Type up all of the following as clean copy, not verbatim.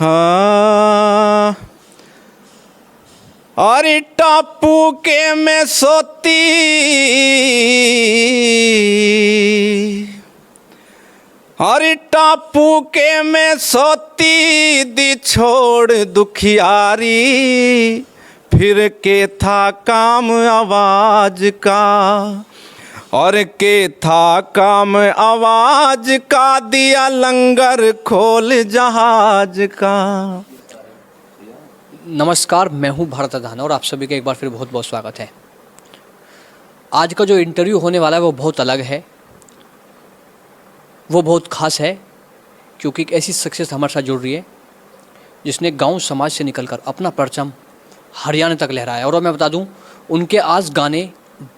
हाँ और टापू के में सोती और टापू के में सोती दी छोड़ दुखियारी, फिर के था काम आवाज का और के था काम आवाज का, दिया लंगर खोल जहाज का। नमस्कार, मैं हूं भारत अधाना और आप सभी का एक बार फिर बहुत बहुत स्वागत है। आज का जो इंटरव्यू होने वाला है वो बहुत अलग है, वो बहुत ख़ास है, क्योंकि एक ऐसी शख्सियत हमारे साथ जुड़ रही है जिसने गांव समाज से निकलकर अपना परचम हरियाणा तक लहराया। और मैं बता दूं, उनके आज गाने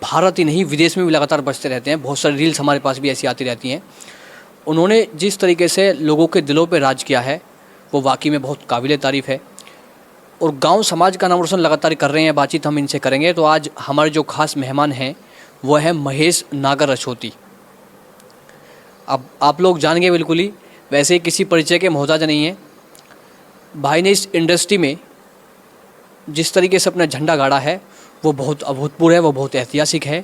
भारत ही नहीं विदेश में भी लगातार बजते रहते हैं। बहुत सारी रील्स हमारे पास भी ऐसी आती रहती हैं। उन्होंने जिस तरीके से लोगों के दिलों पर राज किया है वो वाकई में बहुत काबिल तारीफ़ है और गांव समाज का नाम रोशन लगातार कर रहे हैं। बातचीत हम इनसे करेंगे। तो आज हमारे जो खास मेहमान हैं वो है महेश नागर रछोती। अब आप लोग जानेंगे बिल्कुल ही, वैसे ही किसी परिचय के मोहताज नहीं है। भाई ने इस इंडस्ट्री में जिस तरीके से अपना झंडा गाड़ा है वो बहुत अभूतपूर्व है, वो बहुत ऐतिहासिक है।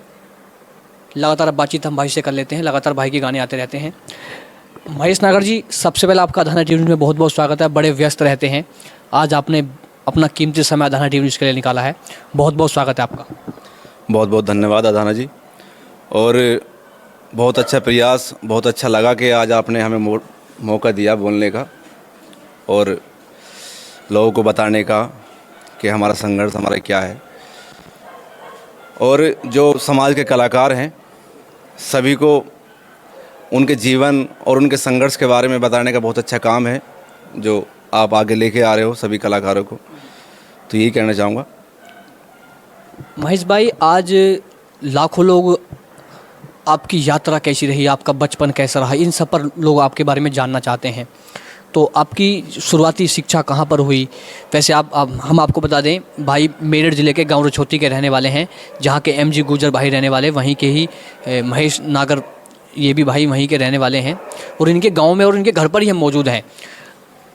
लगातार बातचीत हम भाई से कर लेते हैं, लगातार भाई के गाने आते रहते हैं। महेश नागर जी, सबसे पहले आपका अधाना टीवी न्यूज़ में बहुत बहुत स्वागत है। बड़े व्यस्त रहते हैं, आज आपने अपना कीमती समय अधाना टीवी न्यूज़ के लिए निकाला है, बहुत बहुत स्वागत है आपका। बहुत बहुत धन्यवाद अधाना जी, और बहुत अच्छा प्रयास, बहुत अच्छा लगा कि आज आपने हमें मौका दिया बोलने का और लोगों को बताने का कि हमारा संघर्ष हमारा क्या है। और जो समाज के कलाकार हैं सभी को उनके जीवन और उनके संघर्ष के बारे में बताने का बहुत अच्छा काम है जो आप आगे लेके आ रहे हो सभी कलाकारों को, तो यही कहना चाहूँगा। महेश भाई, आज लाखों लोग आपकी यात्रा कैसी रही, आपका बचपन कैसा रहा, इन सब पर लोग आपके बारे में जानना चाहते हैं। तो आपकी शुरुआती शिक्षा कहाँ पर हुई? वैसे हम आपको बता दें, भाई मेरठ ज़िले के गांव रछोती के रहने वाले हैं, जहाँ के एमजी गुर्जर भाई रहने वाले, वहीं के ही महेश नागर ये भी भाई वहीं के रहने वाले हैं और इनके गांव में और इनके घर पर ही हम मौजूद हैं।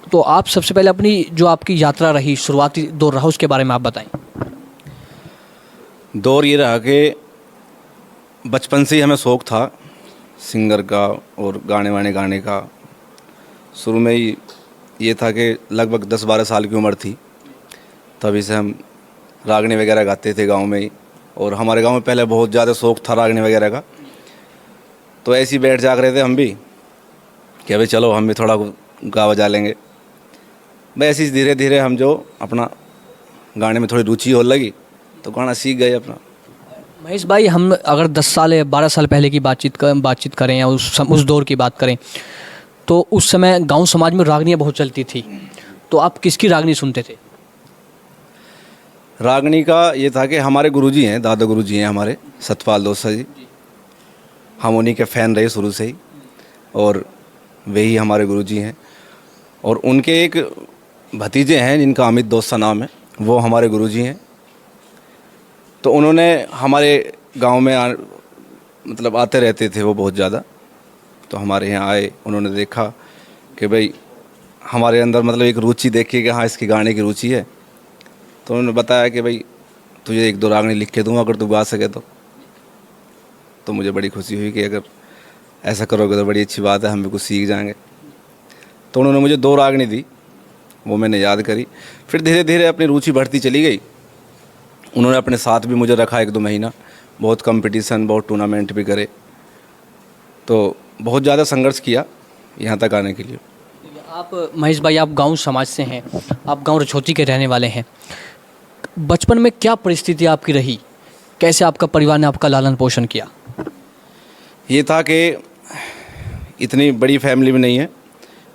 तो आप सबसे पहले अपनी जो आपकी यात्रा रही, शुरुआती दौर रहा, उसके बारे में आप बताएं। दौर ये रहा कि बचपन से ही हमें शौक़ था सिंगर का और गाने का। शुरू में ही ये था कि लगभग 10-12 साल की उम्र थी तभी से हम रागनी वगैरह गाते थे गांव में ही, और हमारे गांव में पहले बहुत ज़्यादा शौक़ था रागनी वगैरह का। तो ऐसे ही बैठ जाग रहे थे हम भी कि अभी चलो हम भी थोड़ा गा बजा लेंगे। बस ऐसे ही धीरे धीरे हम जो अपना गाने में थोड़ी रुचि हो लगी तो गाना सीख गए अपना। महेश भाई, हम अगर 10 साल या 12 साल पहले की बातचीत करें या उस दौर की बात करें तो उस समय गांव समाज में रागनियाँ बहुत चलती थी, तो आप किसकी रागनी सुनते थे? रागनी का ये था कि हमारे गुरुजी हैं, दादा गुरुजी हैं हमारे सतपाल दोसा जी, हम उन्हीं के फ़ैन रहे शुरू से ही और वही हमारे गुरुजी हैं। और उनके एक भतीजे हैं जिनका अमित दोसा नाम है, वो हमारे गुरुजी हैं। तो उन्होंने हमारे गांव में मतलब आते रहते थे वो बहुत ज़्यादा। तो हमारे यहाँ आए, उन्होंने देखा कि भाई हमारे अंदर मतलब एक रुचि देखी कि हाँ इसकी गाने की रुचि है। तो उन्होंने बताया कि भाई तुझे 1-2 रागनी लिख के दूँगा अगर तू गा सके तो मुझे बड़ी खुशी हुई कि अगर ऐसा करोगे तो बड़ी अच्छी बात है, हम भी कुछ सीख जाएंगे। तो उन्होंने मुझे 2 रागनी दी, वो मैंने याद करी। फिर धीरे धीरे अपनी रुचि बढ़ती चली गई। उन्होंने अपने साथ भी मुझे रखा 1-2 महीना, बहुत कंपटीशन, बहुत टूर्नामेंट भी करे, तो बहुत ज़्यादा संघर्ष किया यहाँ तक आने के लिए। आप महेश भाई, आप गांव समाज से हैं, आप गांव रछोती के रहने वाले हैं। बचपन में क्या परिस्थिति आपकी रही, कैसे आपका परिवार ने आपका लालन पोषण किया? ये था कि इतनी बड़ी फैमिली में नहीं है,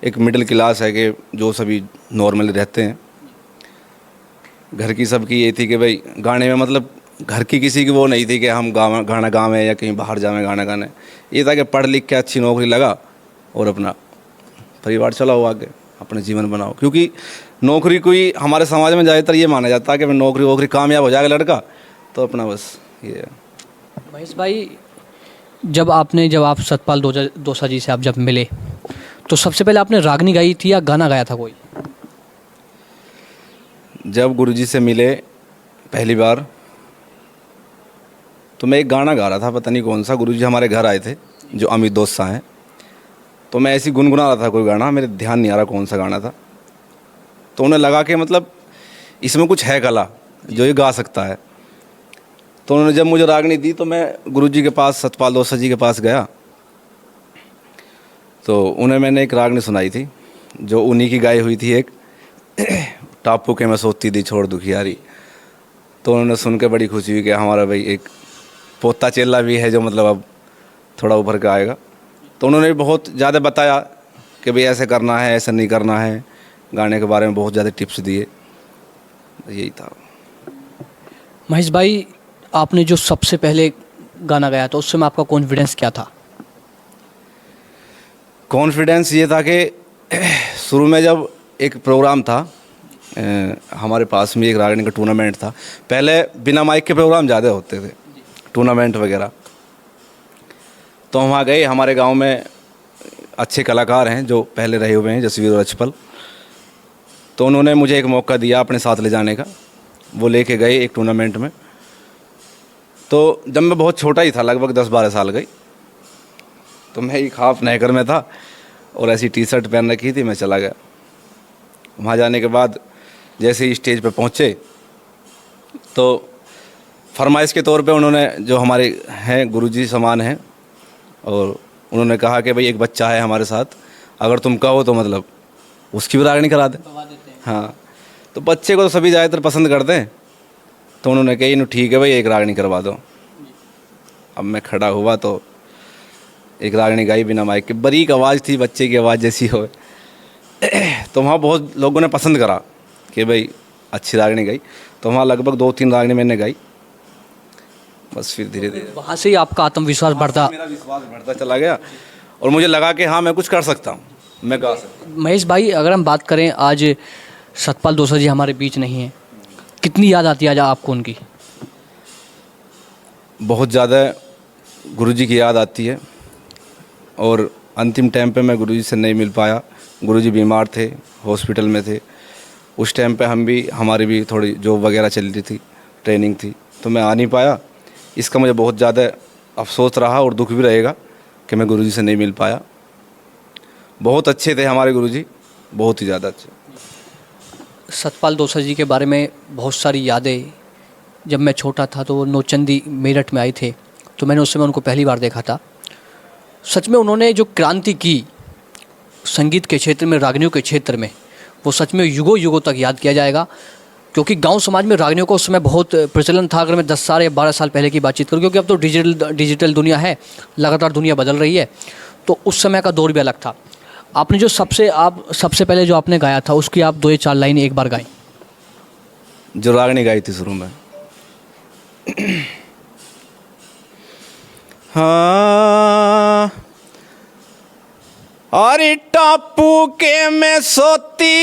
एक मिडिल क्लास है कि जो सभी नॉर्मली रहते हैं। घर की सबकी ये थी कि भाई गाने में मतलब घर की किसी की वो नहीं थी कि हम गाना गावें या कहीं बाहर जावें गाना गाने। ये था कि पढ़ लिख के अच्छी नौकरी लगा और अपना परिवार चलाओ आगे, अपना जीवन बनाओ। क्योंकि नौकरी कोई हमारे समाज में ज़्यादातर ये माना जाता है कि मैं नौकरी कामयाब हो जाएगा लड़का तो अपना बस ये। महेश भाई, जब आप सतपाल दोसा जी से आप जब मिले तो सबसे पहले आपने रागनी गाई थी या गाना गाया था कोई? जब गुरुजी से मिले पहली बार तो मैं एक गाना गा रहा था, पता नहीं कौन सा। गुरुजी हमारे घर आए थे, जो अमित दोस्त सा हैं, तो मैं ऐसे ही गुनगुना रहा था कोई गाना, मेरे ध्यान नहीं आ रहा कौन सा गाना था। तो उन्हें लगा कि मतलब इसमें कुछ है कला जो ये गा सकता है। तो उन्होंने जब मुझे रागनी दी तो मैं गुरुजी के पास, सतपाल दोसा जी के पास गया, तो उन्हें मैंने एक रागनी सुनाई थी जो उन्हीं की गाई हुई थी, एक टापू के मैं सोती दी छोड़ दुखियारी। तो उन्होंने सुन के बड़ी खुशी हुई कि हमारा भाई एक पोता चेला भी है जो मतलब अब थोड़ा उभर के आएगा। तो उन्होंने भी बहुत ज़्यादा बताया कि भाई ऐसे करना है, ऐसे नहीं करना है, गाने के बारे में बहुत ज़्यादा टिप्स दिए। यही था। महेश भाई, आपने जो सबसे पहले गाना गाया था उस समय आपका कॉन्फिडेंस क्या था? कॉन्फिडेंस ये था कि शुरू में जब एक प्रोग्राम था, हमारे पास में एक रागनी का टूर्नामेंट था। पहले बिना माइक के प्रोग्राम ज़्यादा होते थे, टूर्नामेंट वगैरह। तो हम वहाँ गए, हमारे गांव में अच्छे कलाकार हैं जो पहले रहे हुए हैं, जसवीर और अचपल। तो उन्होंने मुझे एक मौका दिया अपने साथ ले जाने का, वो लेके गए एक टूर्नामेंट में। तो जब मैं बहुत छोटा ही था, लगभग 10-12 साल गई, तो मैं एक हाफ नेकर में था और ऐसी टी शर्ट पहन रखी थी, मैं चला गया। वहाँ जाने के बाद जैसे ही स्टेज पे पहुँचे तो फरमाइश के तौर पे उन्होंने, जो हमारे हैं गुरुजी समान हैं, और उन्होंने कहा कि भाई एक बच्चा है हमारे साथ, अगर तुम कहो तो मतलब उसकी भी रागनी करा दें। हाँ, तो बच्चे को तो सभी ज़्यादातर पसंद करते हैं। तो उन्होंने कही नो ठीक है भाई, एक रागनी करवा दो। अब मैं खड़ा हुआ तो एक रागनी गाई बिना माइक के, बारीक आवाज़ थी, बच्चे की आवाज़ जैसी हो। तो वहाँ बहुत लोगों ने पसंद करा कि भाई अच्छी रागनी गाई। तो वहाँ लगभग 2-3 रागनी मैंने गाई। बस फिर धीरे धीरे वहाँ से ही आपका आत्मविश्वास बढ़ता? मेरा विश्वास बढ़ता चला गया और मुझे लगा कि हाँ मैं कुछ कर सकता हूँ, मैं गा सकता हूँ। महेश भाई, अगर हम बात करें, आज सतपाल दोसा जी हमारे बीच नहीं हैं, कितनी याद आती है आज आपको उनकी? बहुत ज़्यादा गुरुजी की याद आती है, और अंतिम टाइम पे मैं गुरुजी से नहीं मिल पाया। गुरुजी बीमार थे, हॉस्पिटल में थे। उस टाइम पे हमारी भी थोड़ी जॉब वगैरह चल रही थी, ट्रेनिंग थी, तो मैं आ नहीं पाया। इसका मुझे बहुत ज़्यादा अफसोस रहा और दुख भी रहेगा कि मैं गुरुजी से नहीं मिल पाया। बहुत अच्छे थे हमारे गुरुजी, बहुत ही ज़्यादा अच्छे। सतपाल दोसा जी के बारे में बहुत सारी यादें, जब मैं छोटा था तो वो नौचंदी मेरठ में आए थे, तो मैंने उस समय उनको पहली बार देखा था। सच में उन्होंने जो क्रांति की संगीत के क्षेत्र में, रागनियों के क्षेत्र में, वो सच में युगों युगों तक याद किया जाएगा। क्योंकि गांव समाज में रागनियों का उस समय बहुत प्रचलन था, अगर मैं 10 साल या 12 साल पहले की बातचीत करूँ, क्योंकि अब तो डिजिटल दुनिया है, लगातार दुनिया बदल रही है। तो उस समय का दौर भी अलग था। आपने जो सबसे पहले जो आपने गाया था, उसकी आप 2 या 4 लाइन एक बार गाएं। जो रागनी गाई थी शुरू में, हाँ, अरे टापू के में सोती,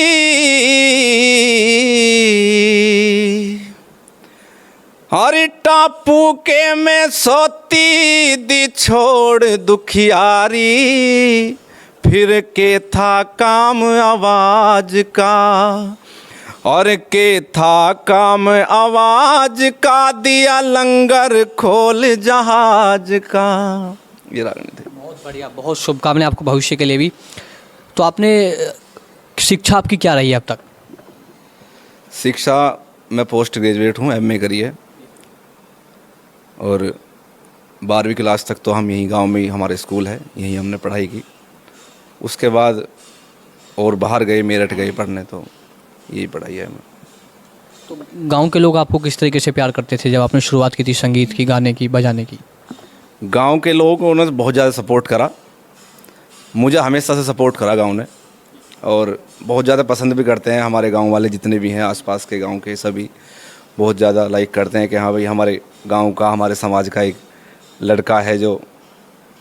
अरे टापू के में सोती दी छोड़ दुखियारी, फिर के था काम आवाज का, और के था काम आवाज का, दिया लंगर खोल जहाज का। ये रागनी थे। बहुत बढ़िया, बहुत शुभकामनाएं आपको भविष्य के लिए भी। तो आपने शिक्षा आपकी क्या रही है अब तक? शिक्षा, मैं पोस्ट ग्रेजुएट हूँ, MA करी है, और 12वीं क्लास तक तो हम यहीं गांव में ही, हमारे स्कूल है, यहीं हमने पढ़ाई की। उसके बाद और बाहर गए, मेरठ गए पढ़ने, तो यही पढ़ाई है। तो गांव के लोग आपको किस तरीके से प्यार करते थे जब आपने शुरुआत की थी संगीत की, गाने की, बजाने की? गांव के लोगों को उन्होंने बहुत ज़्यादा सपोर्ट करा, मुझे हमेशा से सपोर्ट करा गांव ने, और बहुत ज़्यादा पसंद भी करते हैं। हमारे गांव वाले जितने भी हैं, आसपास के गांव के सभी बहुत ज़्यादा लाइक करते हैं कि हाँ भाई हमारे गांव का, हमारे समाज का एक लड़का है जो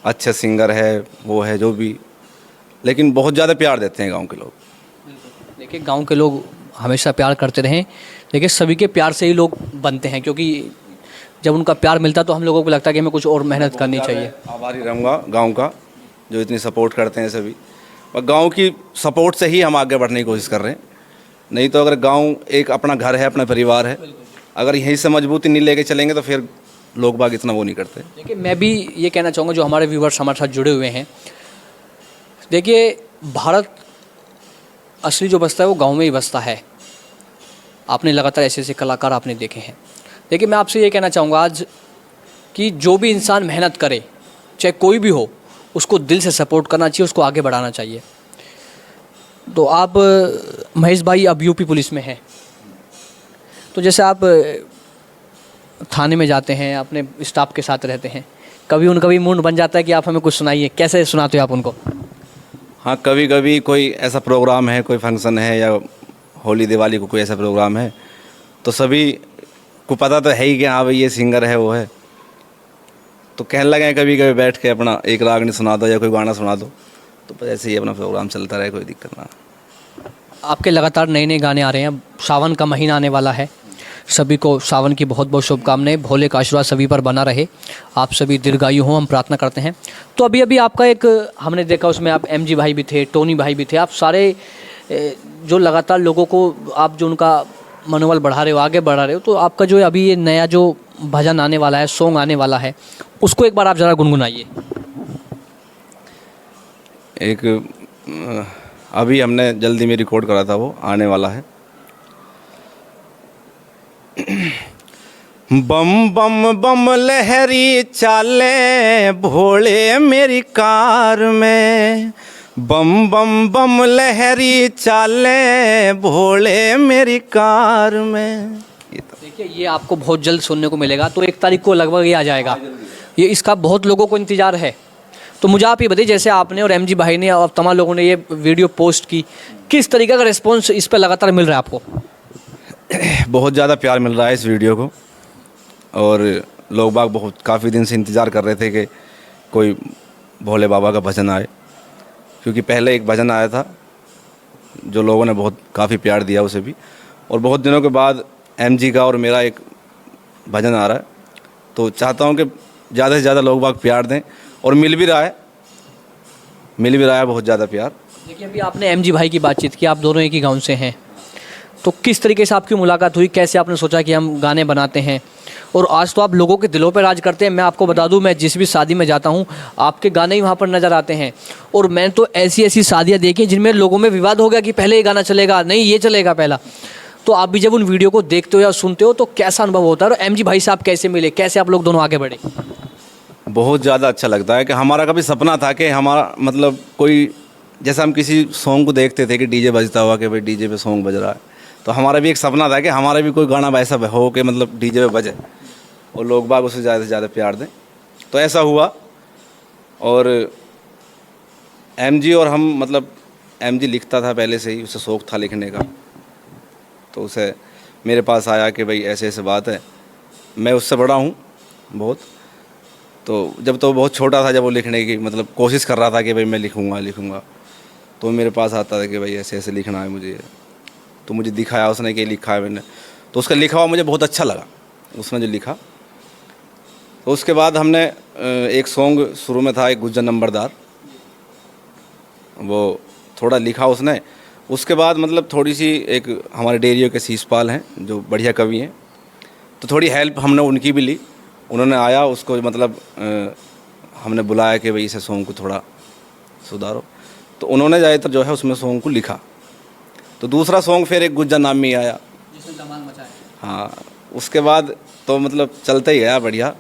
अच्छा सिंगर है, वो है जो भी, लेकिन बहुत ज़्यादा प्यार देते हैं गांव के लोग। देखिए, गांव के लोग हमेशा प्यार करते रहें, लेकिन सभी के प्यार से ही लोग बनते हैं, क्योंकि जब उनका प्यार मिलता तो हम लोगों को लगता है कि हमें कुछ और मेहनत करनी चाहिए। आभारी रहूँगा गांव का, जो इतनी सपोर्ट करते हैं सभी, और गांव की सपोर्ट से ही हम आगे बढ़ने की कोशिश कर रहे हैं। नहीं तो अगर गांव एक अपना घर है, अपना परिवार है, अगर यहीं से मजबूती नहीं लेके चलेंगे तो फिर लोग बाग इतना वो नहीं करते। देखिए मैं भी ये कहना चाहूँगा जो हमारे व्यूवर्स हमारे साथ जुड़े हुए हैं, देखिए भारत असली जो बसता है वो गांव में ही बसता है। आपने लगातार ऐसे ऐसे कलाकार आपने देखे हैं। देखिए मैं आपसे ये कहना चाहूँगा आज कि जो भी इंसान मेहनत करे, चाहे कोई भी हो, उसको दिल से सपोर्ट करना चाहिए, उसको आगे बढ़ाना चाहिए। तो आप महेश भाई अब यूपी पुलिस में हैं, तो जैसे आप थाने में जाते हैं, अपने स्टाफ के साथ रहते हैं, कभी उनका भी मूड बन जाता है कि आप हमें कुछ सुनाइए, कैसे सुनाते हो आप उनको? हाँ, कभी कभी कोई ऐसा प्रोग्राम है, कोई फंक्शन है या होली दिवाली को कोई ऐसा प्रोग्राम है, तो सभी को पता तो है ही कि हाँ भाई ये सिंगर है, वो है, तो कहने लगे कभी कभी बैठ के अपना एक रागनी सुना दो या कोई गाना सुना दो, तो बस ऐसे ही अपना प्रोग्राम चलता रहे, कोई दिक्कत ना। आपके लगातार नए नए गाने आ रहे हैं, सावन का महीना आने वाला है, सभी को सावन की बहुत बहुत शुभकामनाएं, भोले का आशीर्वाद सभी पर बना रहे, आप सभी दीर्घायु हों, हम प्रार्थना करते हैं। तो अभी अभी आपका एक हमने देखा, उसमें आप एमजी भाई भी थे, टोनी भाई भी थे, आप सारे जो लगातार लोगों को आप जो उनका मनोबल बढ़ा रहे हो, आगे बढ़ा रहे हो, तो आपका जो अभी ये नया जो भजन आने वाला है, सॉन्ग आने वाला है, उसको एक बार आप ज़रा गुनगुनाइए। एक अभी हमने जल्दी में रिकॉर्ड करा था, वो आने वाला है। बम बम बम लहरी चाले भोले मेरी कार में, बम बम बम लहरी चाले भोले मेरी कार में। देखिए ये आपको बहुत जल्द सुनने को मिलेगा, तो 1 तारीख को लगभग ये आ जाएगा, ये इसका बहुत लोगों को इंतज़ार है। तो मुझे आप ये बताइए, जैसे आपने और एमजी भाई ने और तमाम लोगों ने ये वीडियो पोस्ट की, किस तरीके का रिस्पॉन्स इस पर लगातार मिल रहा है आपको? बहुत ज़्यादा प्यार मिल रहा है इस वीडियो को, और लोग बाग बहुत काफ़ी दिन से इंतज़ार कर रहे थे कि कोई भोले बाबा का भजन आए, क्योंकि पहले एक भजन आया था जो लोगों ने बहुत काफ़ी प्यार दिया उसे भी, और बहुत दिनों के बाद एमजी का और मेरा एक भजन आ रहा है, तो चाहता हूँ कि ज़्यादा से ज़्यादा लोग बाग प्यार दें, और मिल भी रहा है बहुत ज़्यादा प्यार। देखिए अभी आपने एमजी भाई की बातचीत की, आप दोनों एक ही गांव से हैं, तो किस तरीके से आपकी मुलाकात हुई, कैसे आपने सोचा कि हम गाने बनाते हैं, और आज तो आप लोगों के दिलों पर राज करते हैं। मैं आपको बता दूं, मैं जिस भी शादी में जाता हूं, आपके गाने ही वहां पर नज़र आते हैं, और मैं तो ऐसी ऐसी शादियां देखी जिनमें लोगों में विवाद हो गया कि पहले ये गाना चलेगा, नहीं ये चलेगा पहला। तो आप भी जब उन वीडियो को देखते हो या सुनते हो तो कैसा अनुभव होता है, और एमजी भाई से आप कैसे मिले, कैसे आप लोग दोनों आगे बढ़े? बहुत ज़्यादा अच्छा लगता है कि हमारा कभी सपना था कि हमारा मतलब कोई, जैसा हम किसी सॉन्ग को देखते थे कि डीजे बजता हुआ कि भाई डीजे पे सॉन्ग बज रहा है, तो हमारा भी एक सपना था कि हमारा भी कोई गाना ऐसा हो कि मतलब डीजे पे बजे और लोग बाग उसे ज़्यादा से ज़्यादा प्यार दें। तो ऐसा हुआ, और एमजी और हम मतलब एमजी लिखता था पहले से ही, उसे शौक़ था लिखने का, तो उसे मेरे पास आया कि भाई ऐसे ऐसे बात है। मैं उससे बड़ा हूँ बहुत, तो जब तो बहुत छोटा था, जब वो लिखने की मतलब कोशिश कर रहा था कि भाई मैं लिखूँगा, तो मेरे पास आता था कि भाई ऐसे ऐसे लिखना है मुझे, तो मुझे दिखाया उसने कि लिखा है मैंने, तो उसका लिखा हुआ मुझे बहुत अच्छा लगा, उसने जो लिखा। तो उसके बाद हमने एक सॉन्ग शुरू में था, एक गुज्जर नंबरदार, वो थोड़ा लिखा उसने। उसके बाद मतलब थोड़ी सी एक हमारे डेरियो के शीशपाल हैं जो बढ़िया कवि हैं, तो थोड़ी हेल्प हमने उनकी भी ली। उन्होंने आया, उसको मतलब हमने बुलाया कि भाई इसे सॉन्ग को थोड़ा सुधारो, तो उन्होंने ज़्यादातर जो है उसमें सॉन्ग को लिखा। तो दूसरा सॉन्ग फिर एक गुज्जर नामी आया, जिसने धमाल मचाया। हाँ, उसके बाद तो मतलब चलता ही गया बढ़िया,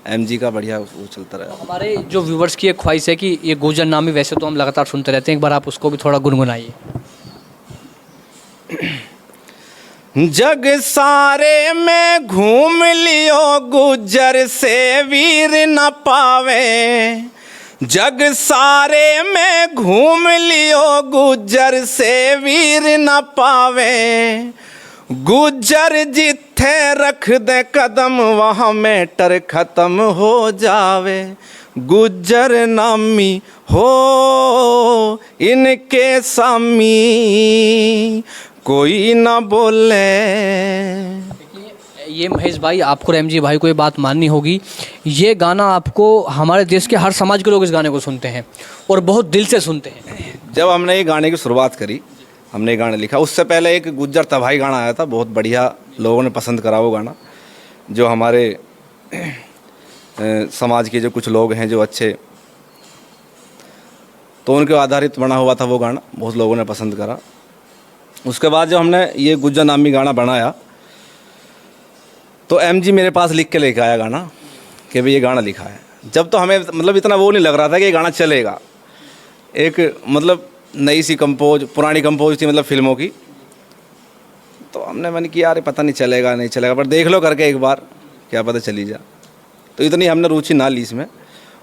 एमजी का बढ़िया वो चलता रहा। तो हमारे जो व्यूवर्स की एक ख्वाहिश है कि ये गुज्जर नामी वैसे तो हम लगातार सुनते रहते हैं, एक बार आप उसको भी थोड़ा गुनगुनाइए। जग सारे में घूम लियो गुज्जर से वीर न पावे, जग सारे में घूम लियो गुज्जर से वीर न पावे, गुज्जर जिथे रख दे कदम वहाँ मैटर खत्म हो जावे, गुज्जर नामी हो इनके सामी कोई ना बोले। ये महेश भाई, आपको और एमजी भाई को ये बात माननी होगी, ये गाना आपको हमारे देश के हर समाज के लोग इस गाने को सुनते हैं और बहुत दिल से सुनते हैं। जब हमने ये गाने की शुरुआत करी हमने ये गाना लिखा। उससे पहले एक गुज्जर तबाही गाना आया था, बहुत बढ़िया, लोगों ने पसंद करा वो गाना। जो हमारे समाज के जो कुछ लोग हैं जो अच्छे, तो उनके आधारित बना हुआ था वो गाना, बहुत लोगों ने पसंद करा। उसके बाद जब हमने ये गुज्जर नामी गाना बनाया तो MG मेरे पास लिख के लेके आया गाना कि भाई ये गाना लिखा है। जब तो हमें मतलब इतना वो नहीं लग रहा था कि ये गाना चलेगा। एक मतलब नई सी पुरानी कंपोज थी मतलब फिल्मों की, तो हमने मन किया यार पता नहीं चलेगा नहीं चलेगा, पर देख लो करके एक बार, क्या पता चली जा। तो इतनी हमने रुचि ना ली इसमें।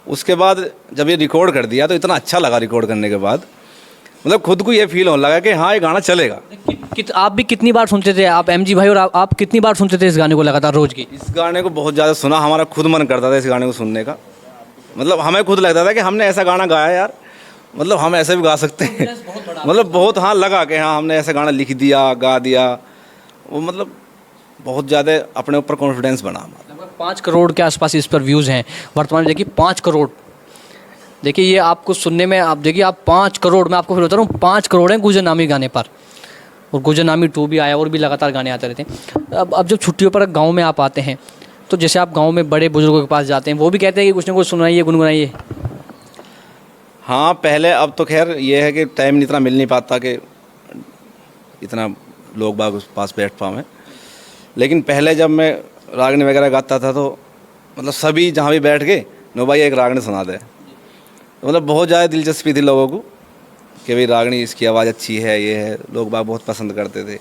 उसके बाद जब ये रिकॉर्ड कर दिया तो इतना अच्छा लगा रिकॉर्ड करने के बाद, मतलब खुद को ये फील होने लगा कि हाँ ये गाना चलेगा। आप भी कितनी बार सुनते थे, आप MG भाई, और आप कितनी बार सुनते थे इस गाने को लगातार रोज की? इस गाने को बहुत ज़्यादा सुना, हमारा खुद मन करता था इस गाने को सुनने का। मतलब हमें खुद लगता था कि हमने ऐसा गाना गाया यार, मतलब हम ऐसे भी गा सकते हैं। मतलब बहुत हाँ लगा कि हाँ हमने ऐसा गाना लिख दिया, गा दिया। वो मतलब बहुत ज़्यादा अपने ऊपर कॉन्फिडेंस बना हमारा। लगभग 5 करोड़ के आसपास इस पर व्यूज़ हैं वर्तमान में। देखिए 5 करोड़, देखिए ये आपको सुनने में, आप देखिए आप 5 करोड़, मैं आपको फिर बता रहा हूँ 5 करोड़ हैं गुजर नामी गाने पर। और गुजर नामी 2 भी आया, और भी लगातार गाने आते रहते हैं। अब जब छुट्टियों पर गाँव में आप आते हैं, तो जैसे आप गाँव में बड़े बुजुर्गों के पास जाते हैं, वो भी कहते हैं कि कुछ ना कुछ सुनाइए, गुनगुनाइए। हाँ पहले, अब तो खैर ये है कि टाइम इतना मिल नहीं पाता कि इतना लोग बाग उस पास बैठ पाएँ। लेकिन पहले जब मैं रागनी वगैरह गाता था तो मतलब सभी जहाँ भी बैठ गए, नो भाई एक रागनी सुना दे। तो मतलब बहुत ज़्यादा दिलचस्पी थी लोगों को कि भाई रागनी, इसकी आवाज़ अच्छी है, ये है। लोग बाग बहुत पसंद करते थे,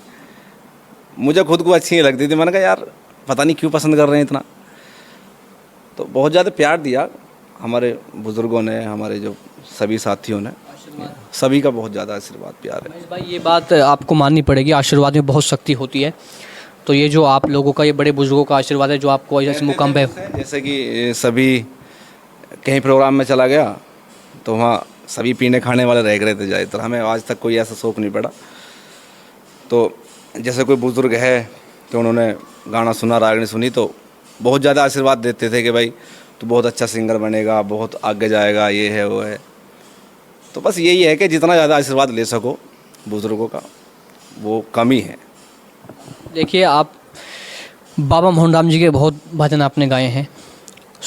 मुझे खुद को अच्छी नहीं लगती थी। मैंने कहा यार पता नहीं क्यों पसंद कर रहे हैं इतना। तो बहुत ज़्यादा प्यार दिया हमारे बुज़ुर्गों ने, हमारे जो सभी साथियों ने, सभी का बहुत ज़्यादा आशीर्वाद प्यार है। महेश भाई ये बात आपको माननी पड़ेगी, आशीर्वाद में बहुत शक्ति होती है। तो ये जो आप लोगों का, ये बड़े बुजुर्गों का आशीर्वाद है जो आपको ऐसे मुकाम पे, जैसे कि सभी कहीं प्रोग्राम में चला गया तो वहाँ सभी पीने खाने वाले रह गए थे ज़्यादातर। हमें आज तक कोई ऐसा शौक़ नहीं पड़ा। तो जैसे कोई बुज़ुर्ग है तो उन्होंने गाना सुना, रागनी सुनी, तो बहुत ज़्यादा आशीर्वाद देते थे कि भाई तू बहुत अच्छा सिंगर बनेगा, बहुत आगे जाएगा, ये है वो है। तो बस यही है कि जितना ज़्यादा आशीर्वाद ले सको बुज़ुर्गों का, वो कम ही है। देखिए आप बाबा मोहन जी के बहुत भजन आपने गाए हैं।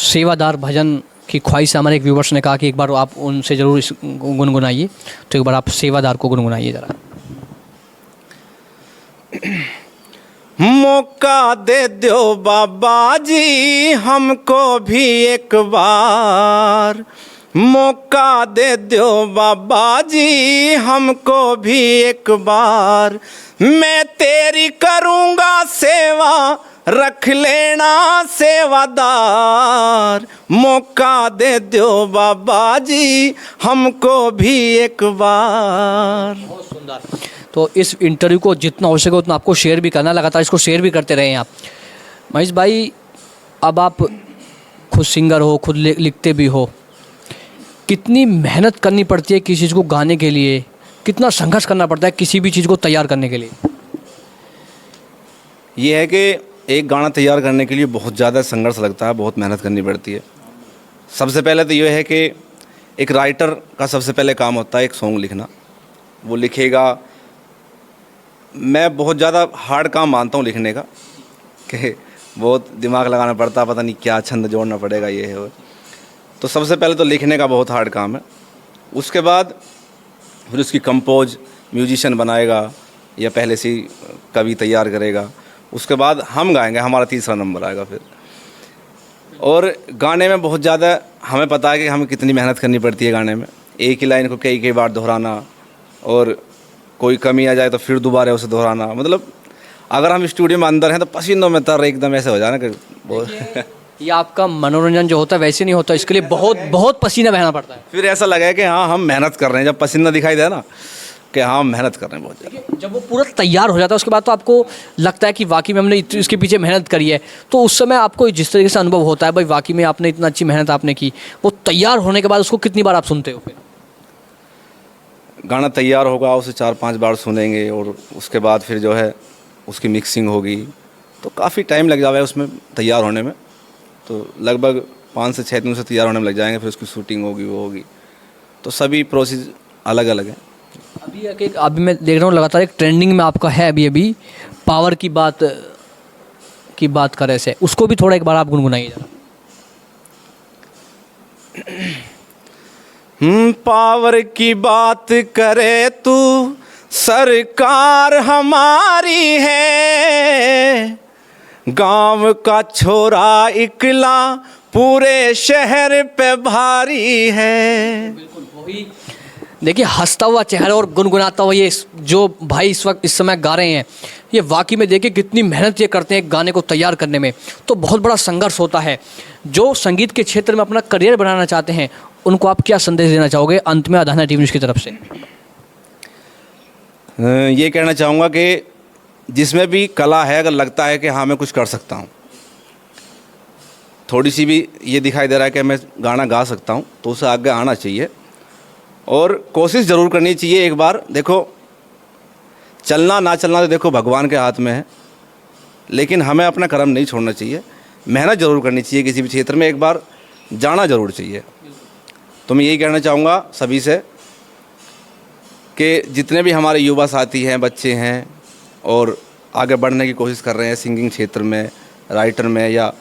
सेवादार भजन की ख्वाहिश हमारे एक व्यूवर्स ने कहा कि एक बार आप उनसे ज़रूर इस गुनगुनाइए, तो एक बार आप सेवादार को गुनगुनाइए ज़रा। मौका दे दो बाबा जी हमको भी एक बार, मौका दे दो बाबा जी हमको भी एक बार, मैं तेरी करूँगा सेवा, रख लेना सेवादार, मौका दे दो बाबा जी हमको भी एक बार। बहुत सुंदर। तो इस इंटरव्यू को जितना हो सके उतना आपको शेयर भी करना, लगातार इसको शेयर भी करते रहें आप। महेश भाई अब आप खुद सिंगर हो, खुद लिखते भी हो, कितनी मेहनत करनी पड़ती है किसी चीज़ को गाने के लिए, कितना संघर्ष करना पड़ता है किसी भी चीज़ को तैयार करने के लिए? ये है कि एक गाना तैयार करने के लिए बहुत ज़्यादा संघर्ष लगता है, बहुत मेहनत करनी पड़ती है। सबसे पहले तो ये है कि एक राइटर का सबसे पहले काम होता है एक सॉन्ग लिखना। वो लिखेगा, मैं बहुत ज़्यादा हार्ड काम मानता हूँ लिखने का, कि बहुत दिमाग लगाना पड़ता, पता नहीं क्या छंद जोड़ना पड़ेगा, ये है वो। तो सबसे पहले तो लिखने का बहुत हार्ड काम है। उसके बाद फिर उसकी कंपोज म्यूजिशियन बनाएगा या पहले से ही कवि तैयार करेगा। उसके बाद हम गाएंगे, हमारा तीसरा नंबर आएगा फिर। और गाने में बहुत ज़्यादा हमें पता है कि हमें कितनी मेहनत करनी पड़ती है गाने में। एक ही लाइन को कई कई बार दोहराना, और कोई कमी आ जाए तो फिर दोबारा उसे दोहराना। मतलब अगर हम स्टूडियो में अंदर हैं तो पसीनों में तर एकदम ऐसे हो जाना कि बहुत ये आपका मनोरंजन जो होता है वैसे नहीं होता, इसके लिए बहुत बहुत पसीना बहना पड़ता है। फिर ऐसा लगे कि हाँ हम मेहनत कर रहे हैं। जब पसीना दिखाई दे ना कि हाँ हम मेहनत कर रहे हैं बहुत ज़्यादा। जब वो पूरा तैयार हो जाता है उसके बाद तो आपको लगता है कि वाकई में हमने इसके पीछे मेहनत करी है। तो उस समय आपको जिस तरीके से अनुभव होता है भाई वाकई में आपने इतना अच्छी मेहनत आपने की, वो तैयार होने के बाद उसको कितनी बार आप सुनते हो? फिर गाना तैयार होगा, उसे 4-5 बार सुनेंगे, और उसके बाद फिर जो है उसकी मिक्सिंग होगी, तो काफ़ी टाइम लग जाएगा उसमें तैयार होने में। तो लगभग 5 से 6 दिन से तैयार होने में लग जाएंगे। फिर उसकी शूटिंग होगी, वो होगी। तो सभी प्रोसेस अलग अलग है। अभी मैं देख रहा हूँ लगातार एक ट्रेंडिंग में आपका है अभी पावर की बात करे से, उसको भी थोड़ा एक बार आप गुनगुनाइए जरा। पावर की बात करे तू, सरकार हमारी है, गांव का छोरा इकला पूरे शहर पे भारी है। बिल्कुल वही देखिए, हंसता हुआ चेहरा और गुनगुनाता हुआ ये जो भाई इस समय गा रहे हैं, ये वाकई में देखिए कितनी मेहनत ये करते हैं गाने को तैयार करने में। तो बहुत बड़ा संघर्ष होता है। जो संगीत के क्षेत्र में अपना करियर बनाना चाहते हैं, उनको आप क्या संदेश देना चाहोगे अंत में अधाना टीवी न्यूज़ की तरफ से? ये कहना चाहूँगा कि जिसमें भी कला है, अगर लगता है कि हाँ मैं कुछ कर सकता हूँ, थोड़ी सी भी ये दिखाई दे रहा है कि मैं गाना गा सकता हूँ, तो उसे आगे आना चाहिए और कोशिश ज़रूर करनी चाहिए। एक बार देखो, चलना ना चलना तो देखो भगवान के हाथ में है, लेकिन हमें अपना कर्म नहीं छोड़ना चाहिए, मेहनत ज़रूर करनी चाहिए। किसी भी क्षेत्र में एक बार जाना ज़रूर चाहिए। तो मैं यही कहना चाहूँगा सभी से कि जितने भी हमारे युवा साथी हैं, बच्चे हैं और आगे बढ़ने की कोशिश कर रहे हैं सिंगिंग क्षेत्र में, राइटर में, या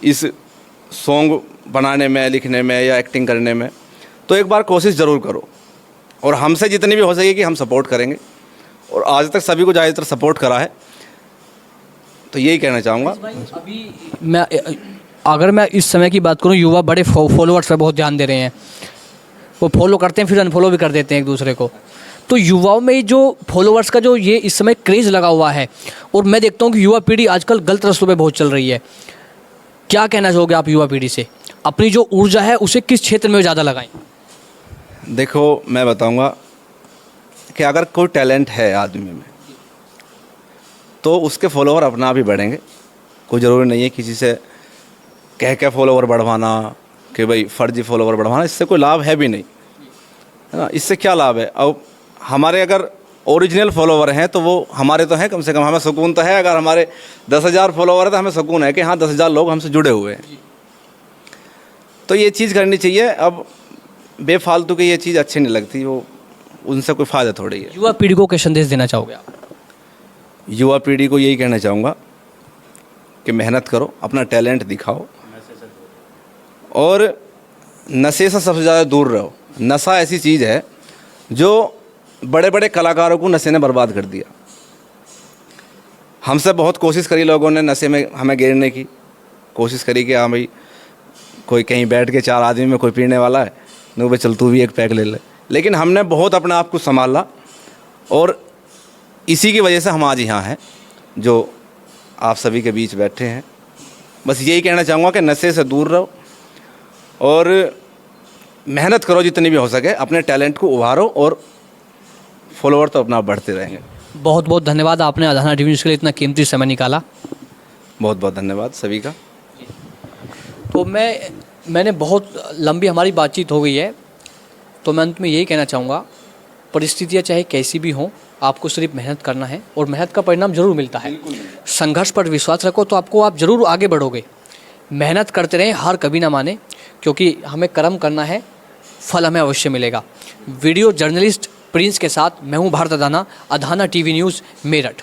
इस सॉन्ग बनाने में, लिखने में या एक्टिंग करने में, तो एक बार कोशिश ज़रूर करो और हमसे जितनी भी हो सकेगी हम सपोर्ट करेंगे और आज तक सभी को ज़्यादातर सपोर्ट करा है। तो यही कहना चाहूँगा। अभी अगर मैं इस समय की बात करूँ, युवा बड़े फॉलोअर्स पर बहुत ध्यान दे रहे हैं। वो फॉलो करते हैं फिर अनफॉलो भी कर देते हैं एक दूसरे को। तो युवाओं में जो फॉलोअर्स का जो ये इस समय क्रेज़ लगा हुआ है, और मैं देखता हूँ कि युवा पीढ़ी आजकल गलत रास्तों पे बहुत चल रही है। क्या कहना चाहोगे आप युवा पीढ़ी से? अपनी जो ऊर्जा है उसे किस क्षेत्र में ज़्यादा लगाएं? देखो, मैं बताऊंगा कि अगर कोई टैलेंट है आदमी में, तो उसके फॉलोअर अपना आप ही बढ़ेंगे। कोई ज़रूरी नहीं है किसी से कह के फॉलोअर बढ़वाना कि भाई फर्जी फॉलोअर बढ़वाना, इससे कोई लाभ है भी नहीं, है ना। इससे क्या लाभ है? अब हमारे अगर ओरिजिनल फॉलोवर हैं तो वो हमारे तो हैं, कम से कम हमें सुकून तो है। अगर हमारे 10,000 फॉलोवर है तो हमें सुकून है कि हाँ 10,000 लोग हमसे जुड़े हुए हैं। तो ये चीज़ करनी चाहिए। अब बेफालतू की ये चीज़ अच्छी नहीं लगती, वो उनसे कोई फ़ायदा थोड़ी है। युवा पीढ़ी को क्या संदेश देना चाहोगे आप? युवा पीढ़ी को यही कहना चाहूँगा कि मेहनत करो, अपना टैलेंट दिखाओ और नशे से सबसे ज़्यादा दूर रहो। नशा ऐसी चीज़ है जो बड़े बड़े कलाकारों को नशे ने बर्बाद कर दिया। हमसे बहुत कोशिश करी लोगों ने नशे में हमें गिरने की कोशिश करी कि हाँ भाई कोई कहीं बैठ के 4 आदमी में कोई पीने वाला है, नहीं भाई चल तू भी एक पैक ले ले। लेकिन हमने बहुत अपने आप को संभाला और इसी की वजह से हम आज यहाँ हैं जो आप सभी के बीच बैठे हैं। बस यही कहना चाहूँगा कि नशे से दूर रहो और मेहनत करो जितनी भी हो सके, अपने टैलेंट को उभारो और फॉलोअर तो अपना बढ़ते रहेंगे। बहुत बहुत धन्यवाद, आपने अधाना टीवी न्यूज़ के लिए इतना कीमती समय निकाला। बहुत बहुत धन्यवाद सभी का। तो मैंने बहुत लंबी हमारी बातचीत हो गई है, तो मैं अंत में यही कहना चाहूँगा, परिस्थितियाँ चाहे कैसी भी हों, आपको सिर्फ मेहनत करना है और मेहनत का परिणाम ज़रूर मिलता है। संघर्ष पर विश्वास रखो तो आप ज़रूर आगे बढ़ोगे। मेहनत करते रहें, हार कभी ना माने, क्योंकि हमें कर्म करना है, फल हमें अवश्य मिलेगा। वीडियो जर्नलिस्ट प्रिंस के साथ मैं हूँ भारत अधाना, अधाना टीवी न्यूज़ मेरठ।